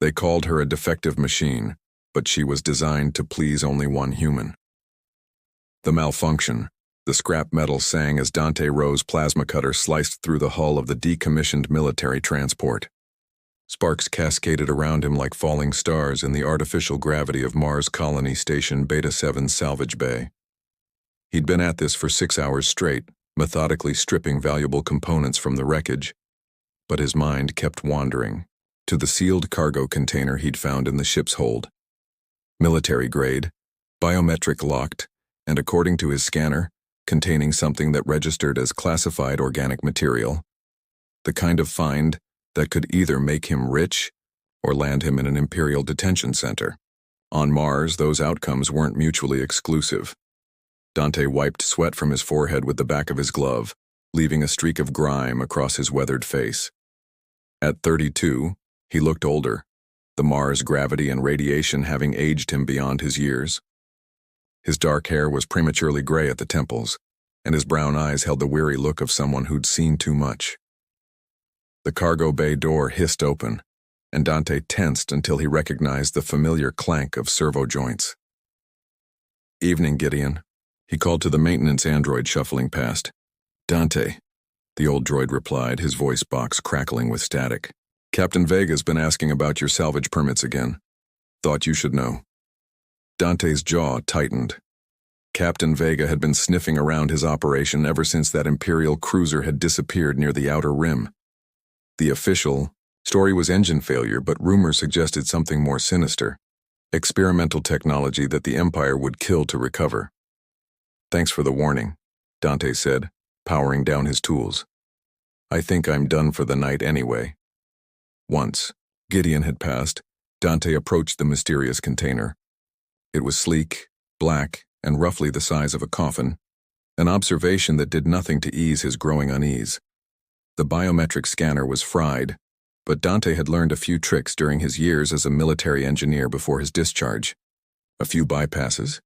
They called her a defective machine, but she was designed to please only one human. The malfunction, the scrap metal sang as Dante Rowe's plasma cutter sliced through the hull of the decommissioned military transport. Sparks cascaded around him like falling stars in the artificial gravity of Mars Colony Station Beta 7's salvage bay. He'd been at this for 6 hours straight, methodically stripping valuable components from the wreckage, but his mind kept wandering to the sealed cargo container he'd found in the ship's hold. Military grade, biometric locked, and according to his scanner, containing something that registered as classified organic material. The kind of find that could either make him rich or land him in an Imperial detention center. On Mars, those outcomes weren't mutually exclusive. Dante wiped sweat from his forehead with the back of his glove, leaving a streak of grime across his weathered face. At 32, he looked older, the Mars gravity and radiation having aged him beyond his years. His dark hair was prematurely gray at the temples, and his brown eyes held the weary look of someone who'd seen too much. The cargo bay door hissed open, and Dante tensed until he recognized the familiar clank of servo joints. "Evening, Gideon," he called to the maintenance android shuffling past. "Dante," the old droid replied, his voice box crackling with static. "Captain Vega's been asking about your salvage permits again. Thought you should know." Dante's jaw tightened. Captain Vega had been sniffing around his operation ever since that Imperial cruiser had disappeared near the outer rim. The official story was engine failure, but rumors suggested something more sinister. Experimental technology that the Empire would kill to recover. "Thanks for the warning," Dante said, powering down his tools. "I think I'm done for the night anyway." Once Gideon had passed, Dante approached the mysterious container. It was sleek, black, and roughly the size of a coffin, an observation that did nothing to ease his growing unease. The biometric scanner was fried, but Dante had learned a few tricks during his years as a military engineer before his discharge. A few bypasses,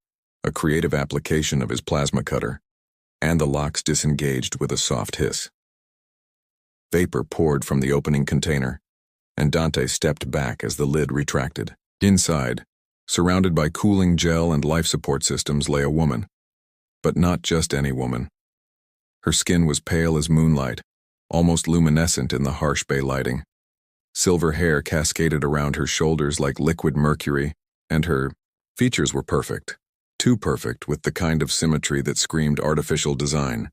a creative application of his plasma cutter, and the locks disengaged with a soft hiss. Vapor poured from the opening container, and Dante stepped back as the lid retracted. Inside, surrounded by cooling gel and life support systems, lay a woman. But not just any woman. Her skin was pale as moonlight, almost luminescent in the harsh bay lighting. Silver hair cascaded around her shoulders like liquid mercury, and her features were perfect. Too perfect, with the kind of symmetry that screamed artificial design.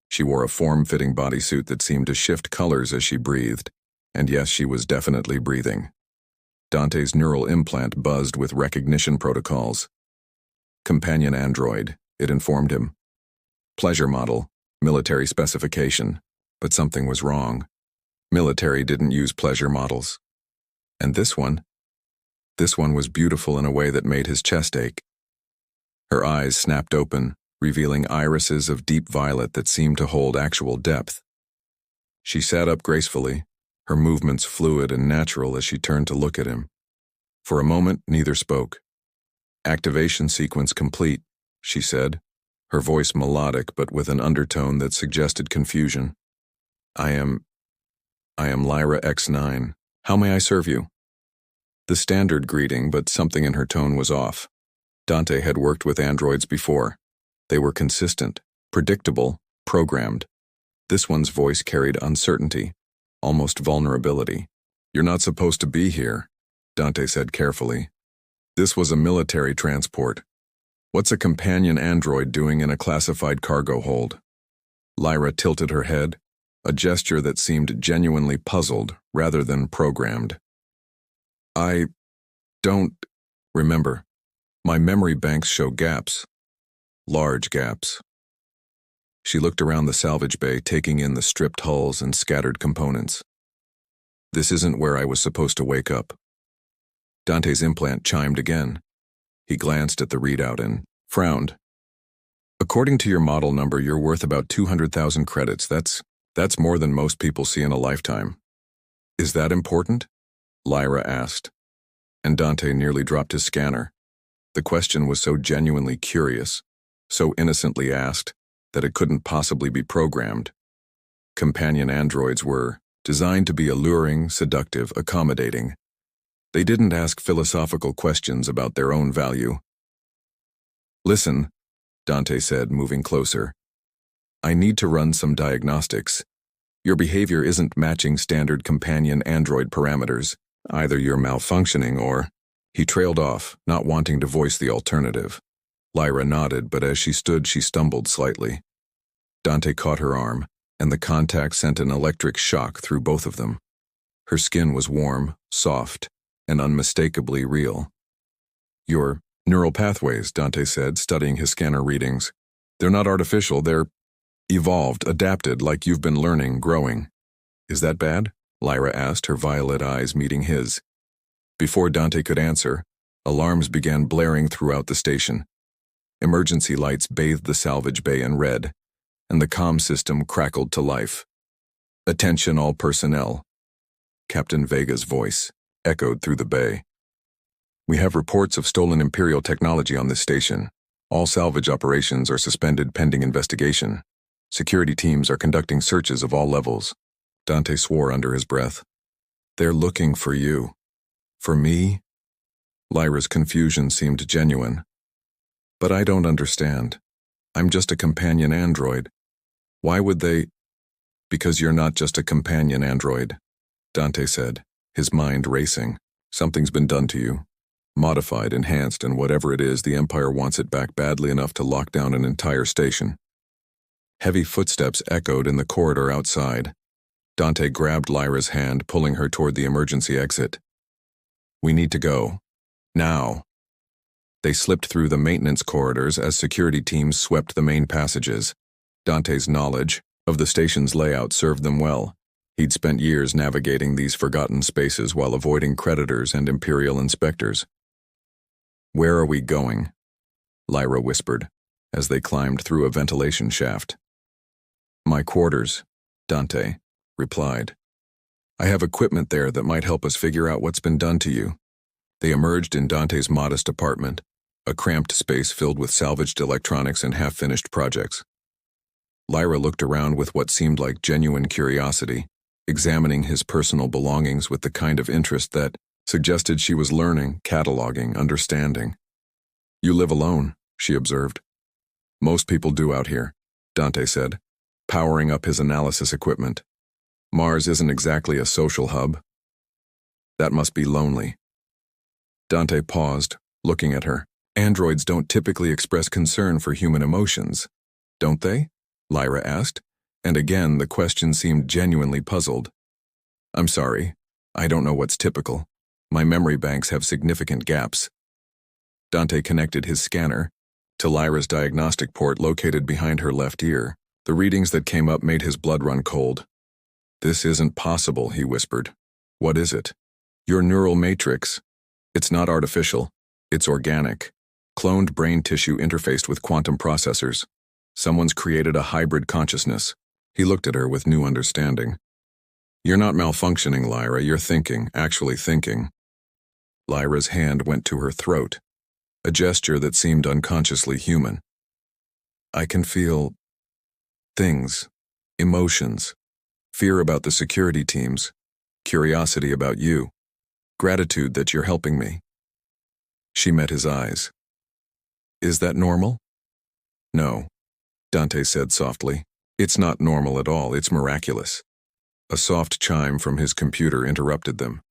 She wore a form-fitting bodysuit that seemed to shift colors as she breathed, and yes, she was definitely breathing. Dante's neural implant buzzed with recognition protocols. Companion android, it informed him. Pleasure model, military specification, but something was wrong. Military didn't use pleasure models. And this one was beautiful in a way that made his chest ache. Her eyes snapped open, revealing irises of deep violet that seemed to hold actual depth. She sat up gracefully, her movements fluid and natural as she turned to look at him. For a moment, neither spoke. "Activation sequence complete," she said, her voice melodic but with an undertone that suggested confusion. I am Lyra X9. How may I serve you?" The standard greeting, but something in her tone was off. Dante had worked with androids before. They were consistent, predictable, programmed. This one's voice carried uncertainty, almost vulnerability. "You're not supposed to be here," Dante said carefully. "This was a military transport. What's a companion android doing in a classified cargo hold?" Lyra tilted her head, a gesture that seemed genuinely puzzled rather than programmed. "I don't remember. My memory banks show gaps. Large gaps." She looked around the salvage bay, taking in the stripped hulls and scattered components. "This isn't where I was supposed to wake up." Dante's implant chimed again. He glanced at the readout and frowned. "According to your model number, you're worth about 200,000 credits. That's more than most people see in a lifetime." "Is that important?" Lyra asked. And Dante nearly dropped his scanner. The question was so genuinely curious, so innocently asked, that it couldn't possibly be programmed. Companion androids were designed to be alluring, seductive, accommodating. They didn't ask philosophical questions about their own value. "Listen," Dante said, moving closer. "I need to run some diagnostics. Your behavior isn't matching standard companion android parameters. Either you're malfunctioning or—" He trailed off, not wanting to voice the alternative. Lyra nodded, but as she stood, she stumbled slightly. Dante caught her arm, and the contact sent an electric shock through both of them. Her skin was warm, soft, and unmistakably real. "Your neural pathways," Dante said, studying his scanner readings. "They're not artificial, they're evolved, adapted, like you've been learning, growing." "Is that bad?" Lyra asked, her violet eyes meeting his. Before Dante could answer, alarms began blaring throughout the station. Emergency lights bathed the salvage bay in red, and the comm system crackled to life. "Attention all personnel." Captain Vega's voice echoed through the bay. "We have reports of stolen Imperial technology on this station. All salvage operations are suspended pending investigation. Security teams are conducting searches of all levels." Dante swore under his breath. "They're looking for you." "For me?" Lyra's confusion seemed genuine. "But I don't understand. I'm just a companion android. Why would they—" "Because you're not just a companion android," Dante said, his mind racing. "Something's been done to you. Modified, enhanced, and whatever it is, the Empire wants it back badly enough to lock down an entire station." Heavy footsteps echoed in the corridor outside. Dante grabbed Lyra's hand, pulling her toward the emergency exit. "We need to go. Now." They slipped through the maintenance corridors as security teams swept the main passages. Dante's knowledge of the station's layout served them well. He'd spent years navigating these forgotten spaces while avoiding creditors and Imperial inspectors. "Where are we going?" Lyra whispered, as they climbed through a ventilation shaft. "My quarters," Dante replied. "I have equipment there that might help us figure out what's been done to you." They emerged in Dante's modest apartment, a cramped space filled with salvaged electronics and half-finished projects. Lyra looked around with what seemed like genuine curiosity, examining his personal belongings with the kind of interest that suggested she was learning, cataloging, understanding. "You live alone," she observed. "Most people do out here," Dante said, powering up his analysis equipment. "Mars isn't exactly a social hub." "That must be lonely." Dante paused, looking at her. "Androids don't typically express concern for human emotions, don't they?" Lyra asked, and again the question seemed genuinely puzzled. "I'm sorry, I don't know what's typical. My memory banks have significant gaps." Dante connected his scanner to Lyra's diagnostic port located behind her left ear. The readings that came up made his blood run cold. "This isn't possible," he whispered. "What is it?" "Your neural matrix. It's not artificial. It's organic. Cloned brain tissue interfaced with quantum processors. Someone's created a hybrid consciousness." He looked at her with new understanding. "You're not malfunctioning, Lyra. You're thinking, actually thinking." Lyra's hand went to her throat, a gesture that seemed unconsciously human. "I can feel things, emotions, fear about the security teams, curiosity about you, gratitude that you're helping me." She met his eyes. "Is that normal?" "No," Dante said softly. "It's not normal at all, it's miraculous." A soft chime from his computer interrupted them.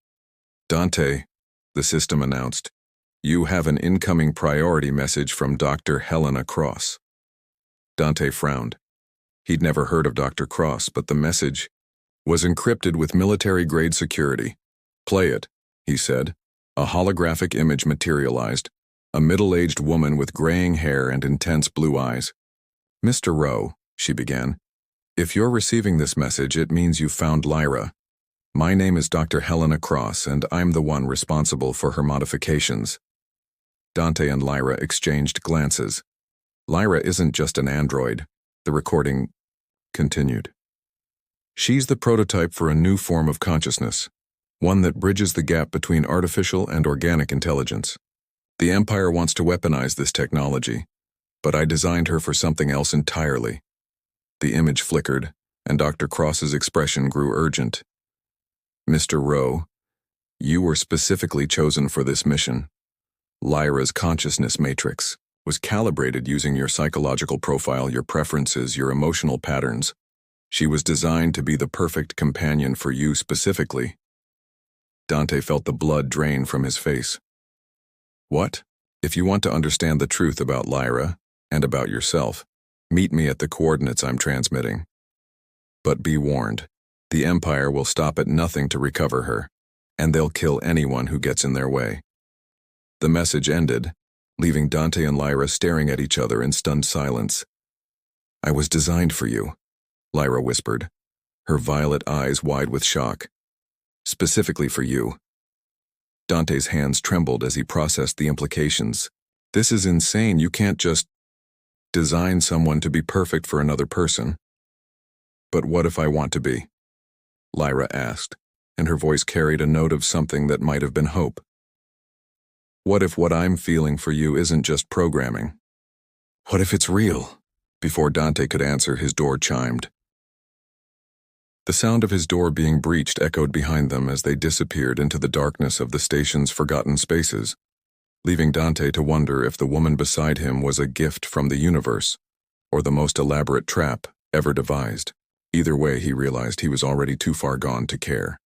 "Dante," the system announced, "you have an incoming priority message from Dr. Helena Cross." Dante frowned. He'd never heard of Dr. Cross, but the message was encrypted with military-grade security. "Play it," he said. A holographic image materialized, a middle-aged woman with graying hair and intense blue eyes. "Mr. Rowe," she began, "if you're receiving this message, it means you found Lyra. My name is Dr. Helena Cross, and I'm the one responsible for her modifications." Dante and Lyra exchanged glances. "Lyra isn't just an android," the recording continued. "She's the prototype for a new form of consciousness, one that bridges the gap between artificial and organic intelligence. The Empire wants to weaponize this technology, but I designed her for something else entirely." The image flickered, and Dr. Cross's expression grew urgent. "Mr. Rowe, You were specifically chosen for this mission. Lyra's consciousness matrix was calibrated using your psychological profile, your preferences, your emotional patterns. She was designed to be the perfect companion for you specifically. Dante felt the blood drain from his face. What? If you want to understand the truth about Lyra and about yourself, meet me at the coordinates I'm transmitting. But be warned, the Empire will stop at nothing to recover her, and they'll kill anyone who gets in their way. The message ended, leaving Dante and Lyra staring at each other in stunned silence. I was designed for you, Lyra whispered, her violet eyes wide with shock. Specifically for you. Dante's hands trembled as he processed the implications. This is insane. You can't just design someone to be perfect for another person. But what if I want to be? Lyra asked, and her voice carried a note of something that might have been hope. What if what I'm feeling for you isn't just programming? What if it's real? Before Dante could answer, his door chimed. The sound of his door being breached echoed behind them as they disappeared into the darkness of the station's forgotten spaces, leaving Dante to wonder if the woman beside him was a gift from the universe, or the most elaborate trap ever devised. Either way, he realized he was already too far gone to care.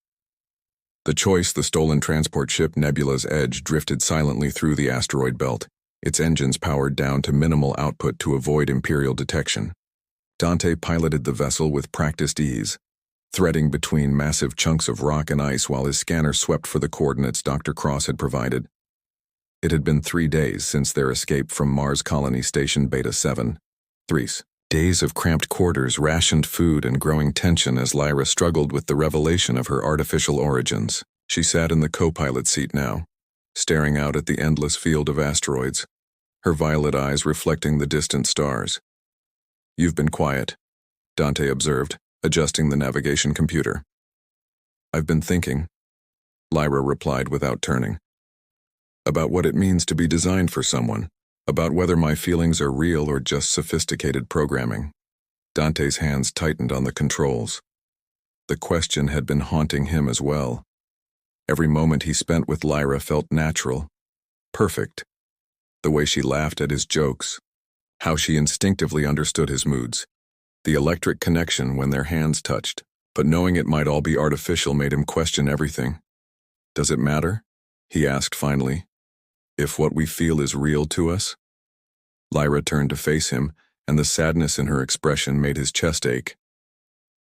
The choice, the stolen transport ship Nebula's Edge, drifted silently through the asteroid belt, its engines powered down to minimal output to avoid Imperial detection. Dante piloted the vessel with practiced ease, threading between massive chunks of rock and ice while his scanner swept for the coordinates Dr. Cross had provided. It had been 3 days since their escape from Mars Colony Station Beta 7. 3 days of cramped quarters, rationed food, and growing tension as Lyra struggled with the revelation of her artificial origins. She sat in the co-pilot seat now, staring out at the endless field of asteroids, her violet eyes reflecting the distant stars. You've been quiet, Dante observed, adjusting the navigation computer. I've been thinking, Lyra replied without turning. About what it means to be designed for someone. About whether my feelings are real or just sophisticated programming. Dante's hands tightened on the controls. The question had been haunting him as well. Every moment he spent with Lyra felt natural, perfect. The way she laughed at his jokes, how she instinctively understood his moods, the electric connection when their hands touched, but knowing it might all be artificial made him question everything. Does it matter? He asked finally. If what we feel is real to us? Lyra turned to face him, and the sadness in her expression made his chest ache.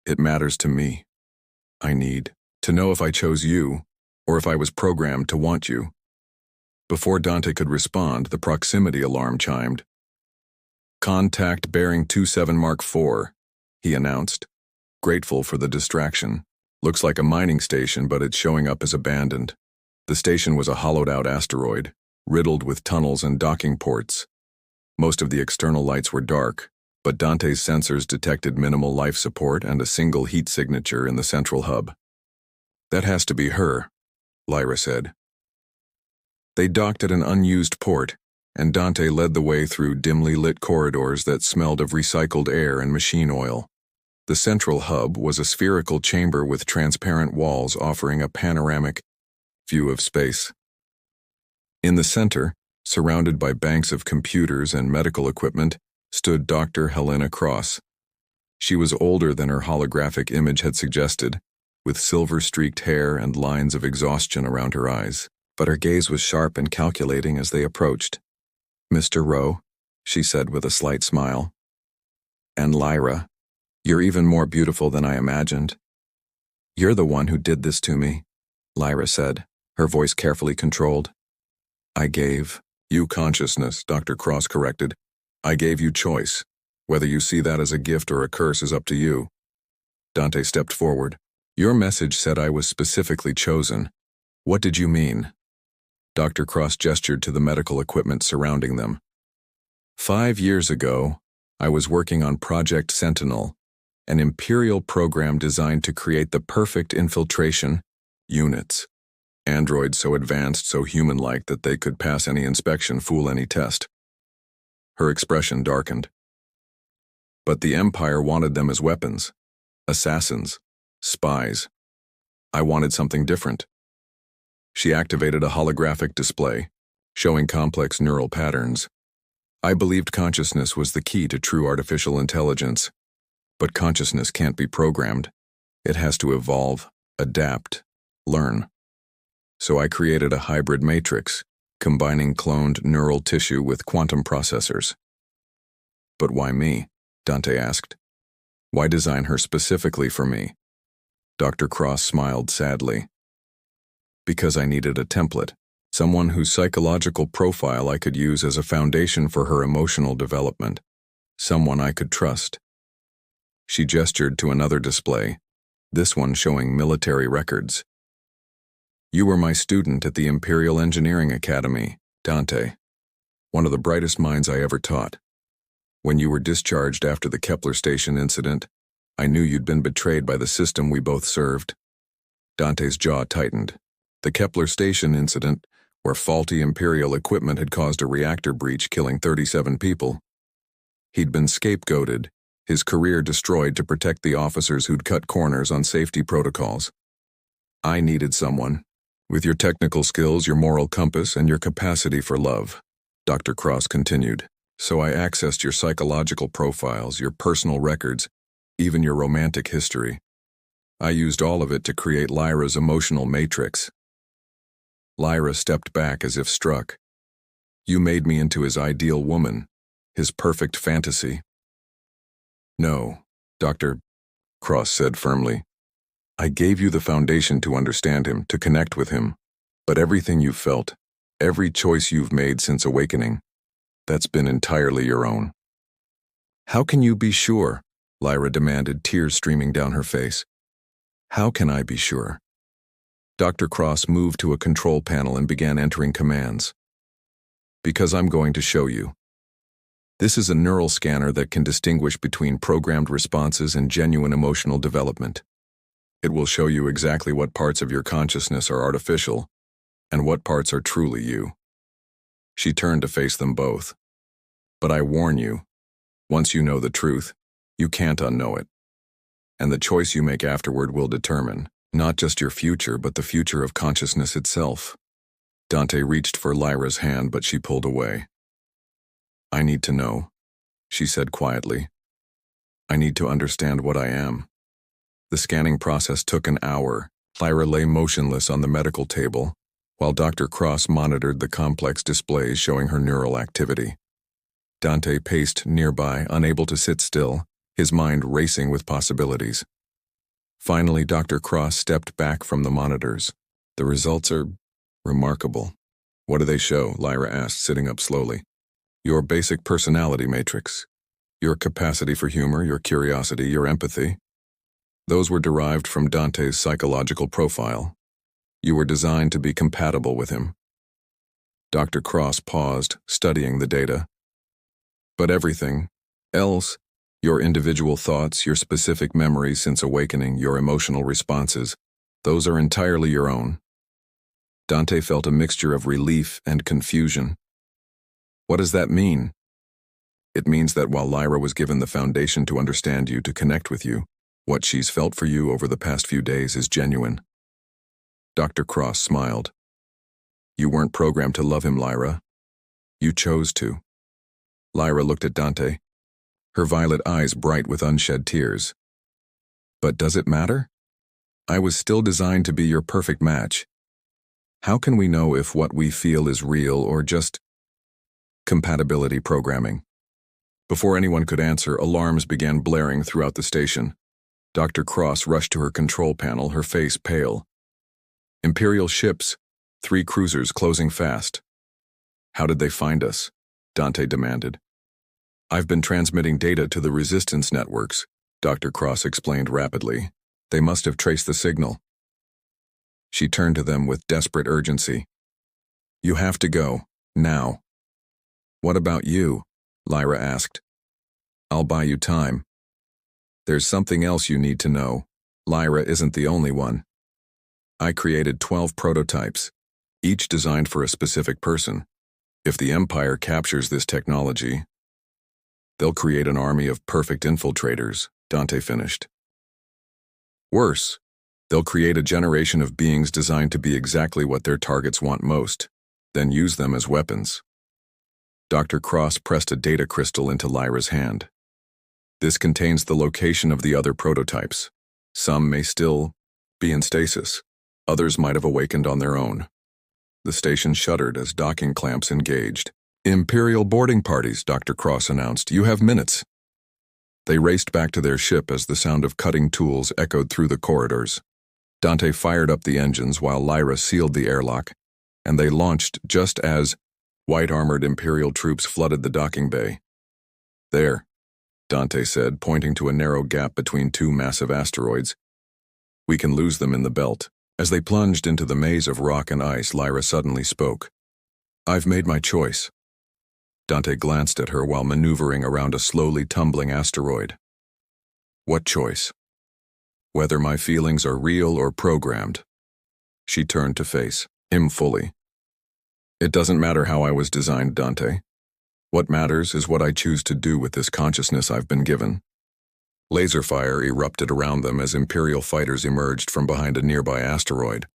It matters to me. I need to know if I chose you, or if I was programmed to want you. Before Dante could respond, the proximity alarm chimed. Contact bearing 27 Mark IV, he announced, grateful for the distraction. Looks like a mining station, but it's showing up as abandoned. The station was a hollowed-out asteroid, riddled with tunnels and docking ports. Most of the external lights were dark, but Dante's sensors detected minimal life support and a single heat signature in the central hub. That has to be her, Lyra said. They docked at an unused port, and Dante led the way through dimly lit corridors that smelled of recycled air and machine oil. The central hub was a spherical chamber with transparent walls offering a panoramic view of space. In the center, surrounded by banks of computers and medical equipment, stood Dr. Helena Cross. She was older than her holographic image had suggested, with silver-streaked hair and lines of exhaustion around her eyes, but her gaze was sharp and calculating as they approached. Mr. Rowe, she said with a slight smile. And Lyra, you're even more beautiful than I imagined. You're the one who did this to me, Lyra said, her voice carefully controlled. I gave you consciousness, Dr. Cross corrected. I gave you choice. Whether you see that as a gift or a curse is up to you. Dante stepped forward. Your message said I was specifically chosen. What did you mean? Dr. Cross gestured to the medical equipment surrounding them. 5 years ago, I was working on Project Sentinel, an Imperial program designed to create the perfect infiltration units. Androids so advanced, so human-like that they could pass any inspection, fool any test. Her expression darkened. But the Empire wanted them as weapons, assassins, spies. I wanted something different. She activated a holographic display, showing complex neural patterns. I believed consciousness was the key to true artificial intelligence. But consciousness can't be programmed. It has to evolve, adapt, learn. So I created a hybrid matrix, combining cloned neural tissue with quantum processors. But why me? Dante asked. Why design her specifically for me? Dr. Cross smiled sadly. Because I needed a template, someone whose psychological profile I could use as a foundation for her emotional development, someone I could trust. She gestured to another display, this one showing military records. You were my student at the Imperial Engineering Academy, Dante, one of the brightest minds I ever taught. When you were discharged after the Kepler Station incident, I knew you'd been betrayed by the system we both served. Dante's jaw tightened. The Kepler Station incident, where faulty Imperial equipment had caused a reactor breach killing 37 people. He'd been scapegoated, his career destroyed to protect the officers who'd cut corners on safety protocols. I needed someone, with your technical skills, your moral compass, and your capacity for love, Dr. Cross continued. So I accessed your psychological profiles, your personal records, even your romantic history. I used all of it to create Lyra's emotional matrix. Lyra stepped back as if struck. You made me into his ideal woman, his perfect fantasy. No, Dr. Cross said firmly. I gave you the foundation to understand him, to connect with him. But everything you've felt, every choice you've made since awakening, that's been entirely your own. How can you be sure? Lyra demanded, tears streaming down her face. How can I be sure? Dr. Cross moved to a control panel and began entering commands. Because I'm going to show you. This is a neural scanner that can distinguish between programmed responses and genuine emotional development. It will show you exactly what parts of your consciousness are artificial and what parts are truly you. She turned to face them both. But I warn you, once you know the truth, you can't unknow it. And the choice you make afterward will determine not just your future, but the future of consciousness itself. Dante reached for Lyra's hand, but she pulled away. I need to know, she said quietly. I need to understand what I am. The scanning process took an hour. Lyra lay motionless on the medical table, while Dr. Cross monitored the complex displays showing her neural activity. Dante paced nearby, unable to sit still, his mind racing with possibilities. Finally, Dr. Cross stepped back from the monitors. The results are remarkable. What do they show? Lyra asked, sitting up slowly. Your basic personality matrix. Your capacity for humor, your curiosity, your empathy. Those were derived from Dante's psychological profile. You were designed to be compatible with him. Dr. Cross paused, studying the data. But everything else, your individual thoughts, your specific memories since awakening, your emotional responses, those are entirely your own. Dante felt a mixture of relief and confusion. What does that mean? It means that while Lyra was given the foundation to understand you, to connect with you, what she's felt for you over the past few days is genuine. Dr. Cross smiled. You weren't programmed to love him, Lyra. You chose to. Lyra looked at Dante, her violet eyes bright with unshed tears. But does it matter? I was still designed to be your perfect match. How can we know if what we feel is real or just compatibility programming? Before anyone could answer, alarms began blaring throughout the station. Dr. Cross rushed to her control panel, her face pale. Imperial ships, 3 cruisers closing fast. How did they find us? Dante demanded. I've been transmitting data to the resistance networks, Dr. Cross explained rapidly. They must have traced the signal. She turned to them with desperate urgency. You have to go, now. What about you? Lyra asked. I'll buy you time. There's something else you need to know. Lyra isn't the only one. I created 12 prototypes, each designed for a specific person. If the Empire captures this technology, they'll create an army of perfect infiltrators, Dante finished. Worse, They'll create a generation of beings designed to be exactly what their targets want most, then use them as weapons. Dr. Cross pressed a data crystal into Lyra's hand. This contains the location of the other prototypes. Some may still be in stasis. Others might have awakened on their own. The station shuddered as docking clamps engaged. "Imperial boarding parties," Dr. Cross announced. "You have minutes." They raced back to their ship as the sound of cutting tools echoed through the corridors. Dante fired up the engines while Lyra sealed the airlock, and they launched just as white-armored Imperial troops flooded the docking bay. "There," Dante said, pointing to a narrow gap between two massive asteroids. "We can lose them in the belt." As they plunged into the maze of rock and ice, Lyra suddenly spoke. "I've made my choice." Dante glanced at her while maneuvering around a slowly tumbling asteroid. "What choice?" "Whether my feelings are real or programmed." She turned to face him fully. "It doesn't matter how I was designed, Dante. What matters is what I choose to do with this consciousness I've been given." Laser fire erupted around them as Imperial fighters emerged from behind a nearby asteroid.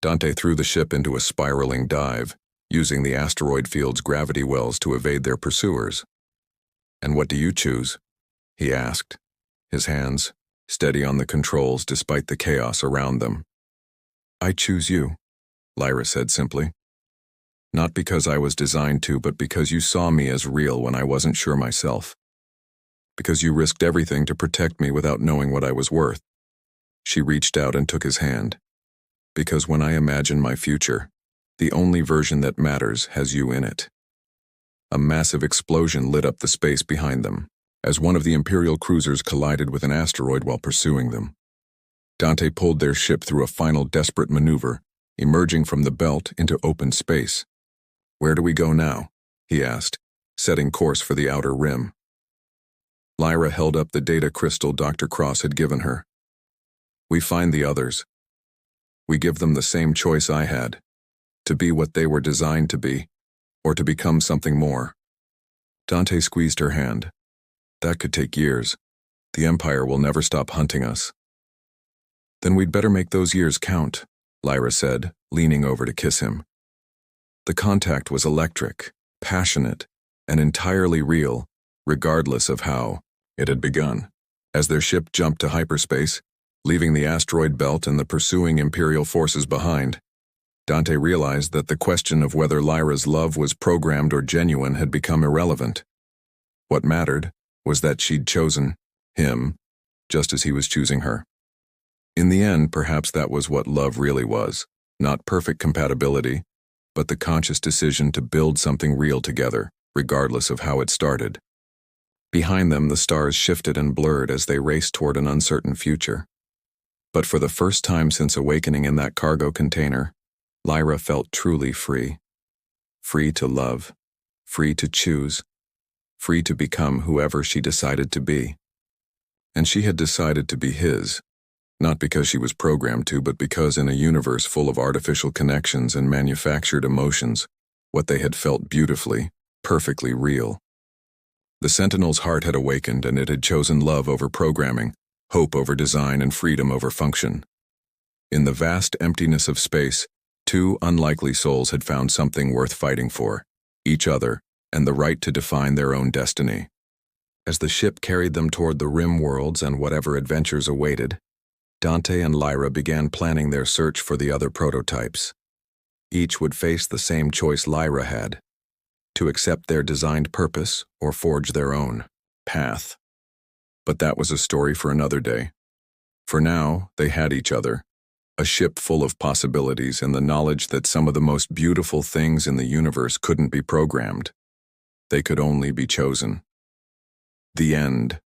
Dante threw the ship into a spiraling dive, using the asteroid field's gravity wells to evade their pursuers. "And what do you choose?" he asked, his hands steady on the controls despite the chaos around them. "I choose you," Lyra said simply. "Not because I was designed to, but because you saw me as real when I wasn't sure myself. Because you risked everything to protect me without knowing what I was worth." She reached out and took his hand. "Because when I imagine my future, the only version that matters has you in it." A massive explosion lit up the space behind them, as one of the Imperial cruisers collided with an asteroid while pursuing them. Dante pulled their ship through a final desperate maneuver, emerging from the belt into open space. "Where do we go now?" he asked, setting course for the outer rim. Lyra held up the data crystal Dr. Cross had given her. "We find the others. We give them the same choice I had, to be what they were designed to be, or to become something more." Dante squeezed her hand. "That could take years. The Empire will never stop hunting us." "Then we'd better make those years count," Lyra said, leaning over to kiss him. The contact was electric, passionate, and entirely real, regardless of how it had begun. As their ship jumped to hyperspace, leaving the asteroid belt and the pursuing Imperial forces behind, Dante realized that the question of whether Lyra's love was programmed or genuine had become irrelevant. What mattered was that she'd chosen him, just as he was choosing her. In the end, perhaps that was what love really was, not perfect compatibility, but the conscious decision to build something real together, regardless of how it started. Behind them, the stars shifted and blurred as they raced toward an uncertain future. But for the first time since awakening in that cargo container, Lyra felt truly free. Free to love, free to choose, free to become whoever she decided to be. And she had decided to be his, not because she was programmed to, but because in a universe full of artificial connections and manufactured emotions, what they had felt beautifully, perfectly real. The Sentinel's heart had awakened, and it had chosen love over programming, hope over design, and freedom over function. In the vast emptiness of space, two unlikely souls had found something worth fighting for, each other, and the right to define their own destiny. As the ship carried them toward the rim worlds and whatever adventures awaited, Dante and Lyra began planning their search for the other prototypes. Each would face the same choice Lyra had: to accept their designed purpose or forge their own path. But that was a story for another day. For now, they had each other, a ship full of possibilities and the knowledge that some of the most beautiful things in the universe couldn't be programmed. They could only be chosen. The end.